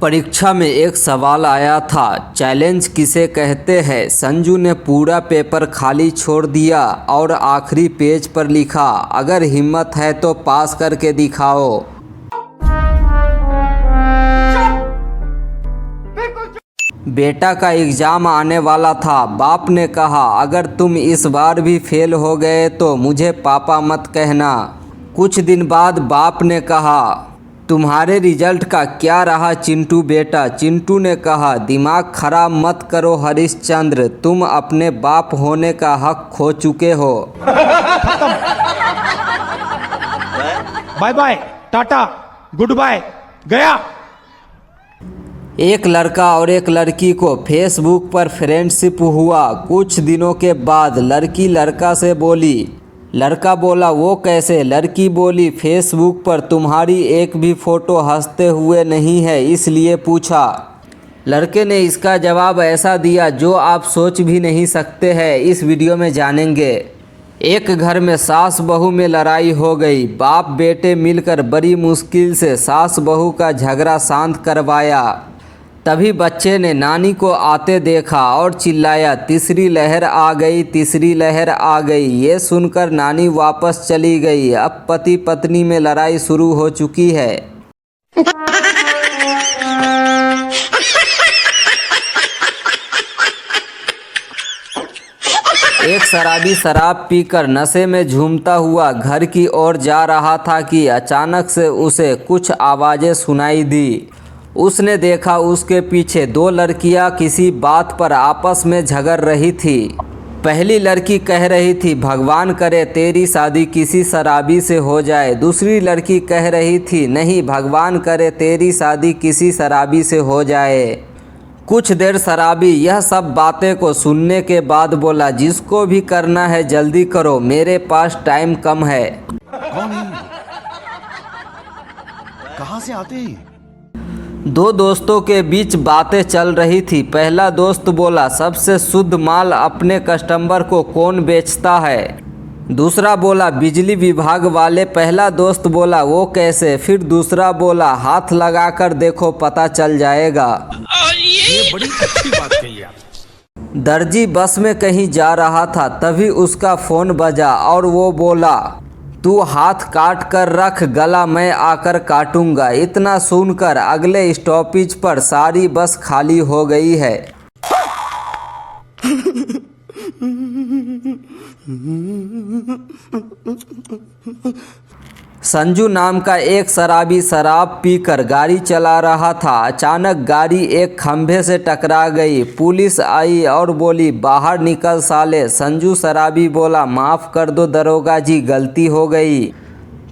परीक्षा में एक सवाल आया था, चैलेंज किसे कहते हैं। संजू ने पूरा पेपर खाली छोड़ दिया और आखिरी पेज पर लिखा, अगर हिम्मत है तो पास करके दिखाओ। बेटा का एग्जाम आने वाला था। बाप ने कहा, अगर तुम इस बार भी फेल हो गए तो मुझे पापा मत कहना। कुछ दिन बाद बाप ने कहा, तुम्हारे रिजल्ट का क्या रहा चिंटू बेटा। चिंटू ने कहा, दिमाग खराब मत करो हरिश्चंद्र, तुम अपने बाप होने का हक खो चुके हो। Bye bye, tata, good bye, गया। एक लड़का और एक लड़की को फेसबुक पर फ्रेंडशिप हुआ। कुछ दिनों के बाद लड़की लड़का से बोली। लड़का बोला, वो कैसे। लड़की बोली, फेसबुक पर तुम्हारी एक भी फ़ोटो हंसते हुए नहीं है, इसलिए पूछा। लड़के ने इसका जवाब ऐसा दिया जो आप सोच भी नहीं सकते हैं। इस वीडियो में जानेंगे। एक घर में सास बहू में लड़ाई हो गई। बाप बेटे मिलकर बड़ी मुश्किल से सास बहू का झगड़ा शांत करवाया। तभी बच्चे ने नानी को आते देखा और चिल्लाया, तीसरी लहर आ गई, तीसरी लहर आ गई। ये सुनकर नानी वापस चली गई। अब पति पत्नी में लड़ाई शुरू हो चुकी है। एक शराबी शराब पीकर नशे में झूमता हुआ घर की ओर जा रहा था कि अचानक से उसे कुछ आवाज़ें सुनाई दी। उसने देखा उसके पीछे दो लड़कियां किसी बात पर आपस में झगड़ रही थी। पहली लड़की कह रही थी, भगवान करे तेरी शादी किसी शराबी से हो जाए। दूसरी लड़की कह रही थी, नहीं भगवान करे तेरी शादी किसी शराबी से हो जाए। कुछ देर शराबी यह सब बातें को सुनने के बाद बोला, जिसको भी करना है जल्दी करो, मेरे पास टाइम कम है। कौन है? कहाँ से आते हैं? दो दोस्तों के बीच बातें चल रही थी। पहला दोस्त बोला, सबसे शुद्ध माल अपने कस्टमर को कौन बेचता है। दूसरा बोला, बिजली विभाग वाले। पहला दोस्त बोला, वो कैसे। फिर दूसरा बोला, हाथ लगाकर देखो पता चल जाएगा। ये बड़ी अच्छी बात कही आप। दर्जी बस में कहीं जा रहा था, तभी उसका फ़ोन बजा और वो बोला, तू हाथ काट कर रख, गला मैं आकर काटूंगा। इतना सुनकर अगले स्टॉपेज पर सारी बस खाली हो गई है। संजू नाम का एक शराबी शराब पीकर गाड़ी चला रहा था। अचानक गाड़ी एक खंभे से टकरा गई। पुलिस आई और बोली, बाहर निकल साले। संजू शराबी बोला, माफ़ कर दो दरोगा जी, गलती हो गई।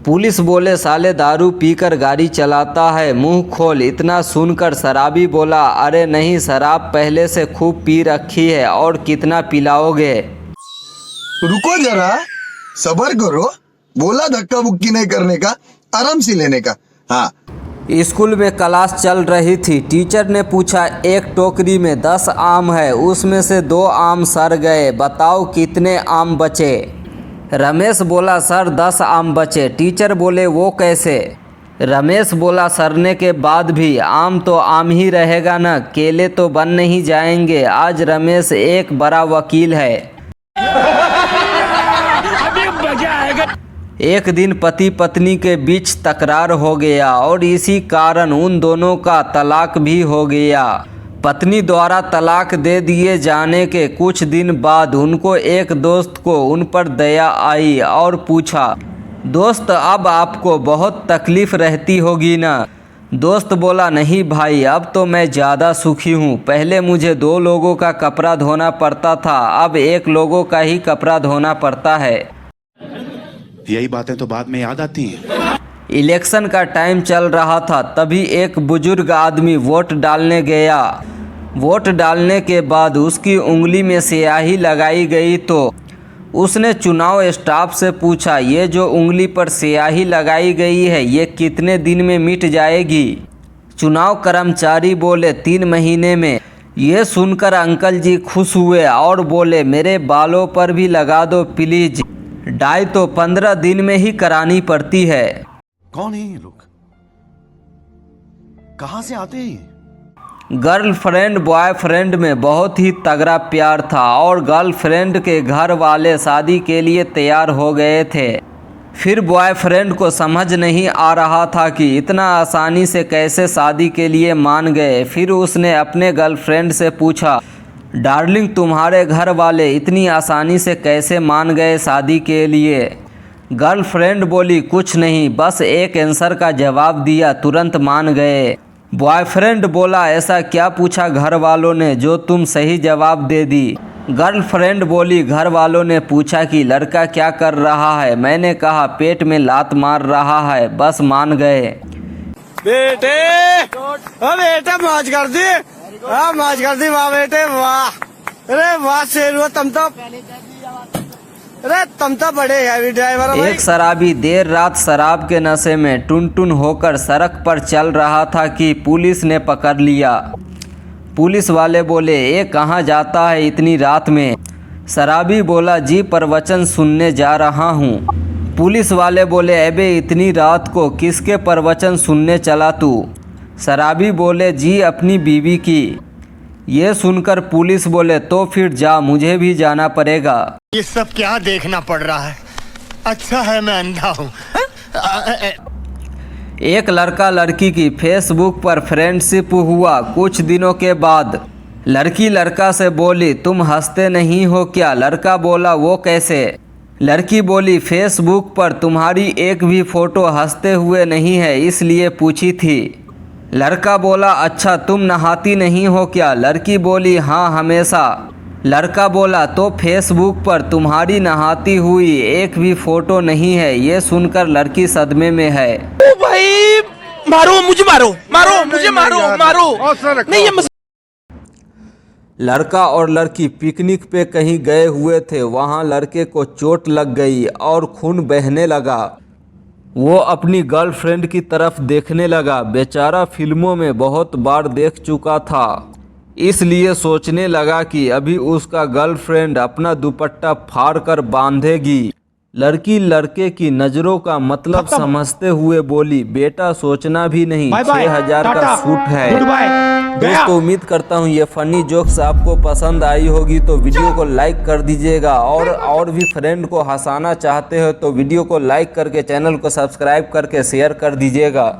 पुलिस बोले, साले दारू पीकर गाड़ी चलाता है, मुंह खोल। इतना सुनकर शराबी बोला, अरे नहीं, शराब पहले से खूब पी रखी है, और कितना पिलाओगे। रुको जरा, सब्र करो। बोला धक्का बुक्की नहीं करने का, आराम से लेने का। हाँ। स्कूल में क्लास चल रही थी। टीचर ने पूछा, एक टोकरी में 10 आम है, उसमें से 2 आम सड़ गए, बताओ कितने आम बचे। रमेश बोला, सर 10 आम बचे। टीचर बोले, वो कैसे। रमेश बोला, सड़ने के बाद भी आम तो आम ही रहेगा ना, केले तो बन नहीं जाएंगे। आज रमेश एक बड़ा वकील है। एक दिन पति पत्नी के बीच तकरार हो गया और इसी कारण उन दोनों का तलाक भी हो गया। पत्नी द्वारा तलाक दे दिए जाने के कुछ दिन बाद उनको एक दोस्त को उन पर दया आई और पूछा, दोस्त अब आपको बहुत तकलीफ रहती होगी ना। दोस्त बोला, नहीं भाई, अब तो मैं ज़्यादा सुखी हूँ। पहले मुझे 2 लोगों का कपड़ा धोना पड़ता था, अब 1 लोगों का ही कपड़ा धोना पड़ता है। यही बातें तो बाद में याद आती हैं। इलेक्शन का टाइम चल रहा था, तभी एक बुजुर्ग आदमी वोट डालने गया। वोट डालने के बाद उसकी उंगली में स्याही लगाई गई तो उसने चुनाव स्टाफ से पूछा, ये जो उंगली पर स्याही लगाई गई है, ये कितने दिन में मिट जाएगी। चुनाव कर्मचारी बोले, 3 महीने में। ये सुनकर अंकल जी खुश हुए और बोले, मेरे बालों पर भी लगा दो प्लीज, डाई तो 15 दिन में ही करानी पड़ती है। कौन है ये लोग? कहां से आते हैं? गर्लफ्रेंड बॉयफ्रेंड में बहुत ही तगड़ा प्यार था और गर्लफ्रेंड के घर वाले शादी के लिए तैयार हो गए थे। फिर बॉयफ्रेंड को समझ नहीं आ रहा था कि इतना आसानी से कैसे शादी के लिए मान गए। फिर उसने अपने गर्लफ्रेंड से पूछा, डार्लिंग तुम्हारे घर वाले इतनी आसानी से कैसे मान गए शादी के लिए? गर्लफ्रेंड बोली, कुछ नहीं, बस एक आंसर का जवाब दिया, तुरंत मान गए। बॉयफ्रेंड बोला, ऐसा क्या पूछा घर वालों ने जो तुम सही जवाब दे दी? गर्लफ्रेंड बोली, घर वालों ने पूछा कि लड़का क्या कर रहा है। मैंने कहा पेट में लात मार रहा है, बस मान गए। बेटे ओ बेटे मौज कर दी, मौज कर दी, वाह बेटे वाह, अरे वाह शेर तुम तो बड़े हैवी ड्राइवर हो। एक शराबी देर रात शराब के नशे में टुन होकर सड़क पर चल रहा था कि पुलिस ने पकड़ लिया। पुलिस वाले बोले, ये कहाँ जाता है इतनी रात में? शराबी बोला, जी प्रवचन सुनने जा रहा हूँ। पुलिस वाले बोले, अबे इतनी रात को किसके प्रवचन सुनने चला तू? शराबी बोले, जी अपनी बीवी की। ये सुनकर पुलिस बोले, तो फिर जा, मुझे भी जाना पड़ेगा। ये सब क्या देखना पड़ रहा है? अच्छा है मैं अंधा हूँ। एक लड़का लड़की की फेसबुक पर फ्रेंडशिप हुआ। कुछ दिनों के बाद लड़की लड़का से बोली, तुम हंसते नहीं हो क्या? लड़का बोला, वो कैसे? लड़की बोली, फेसबुक पर तुम्हारी एक भी फोटो हंसते हुए नहीं है, इसलिए पूछी थी। लड़का बोला, अच्छा तुम नहाती नहीं हो क्या? लड़की बोली, हाँ हमेशा। लड़का बोला, तो फेसबुक पर तुम्हारी नहाती हुई एक भी फोटो नहीं है। ये सुनकर लड़की सदमे में है। ओ भाई मारो मुझे, मारो मुझे, मारो नहीं ये लड़का और लड़की पिकनिक पे कहीं गए हुए थे। वहाँ लड़के को चोट लग गई और खून बहने लगा। वो अपनी गर्लफ्रेंड की तरफ देखने लगा। बेचारा फिल्मों में बहुत बार देख चुका था, इसलिए सोचने लगा कि अभी उसका गर्लफ्रेंड अपना दुपट्टा फाड़ कर बांधेगी। लड़की लड़के की नज़रों का मतलब समझते हुए बोली, बेटा सोचना भी नहीं, 6000 का सूट है। दोस्तों उम्मीद करता हूँ ये फनी जोक्स आपको पसंद आई होगी, तो वीडियो को लाइक कर दीजिएगा और भी फ्रेंड को हंसाना चाहते हो तो वीडियो को लाइक करके चैनल को सब्सक्राइब करके शेयर कर दीजिएगा।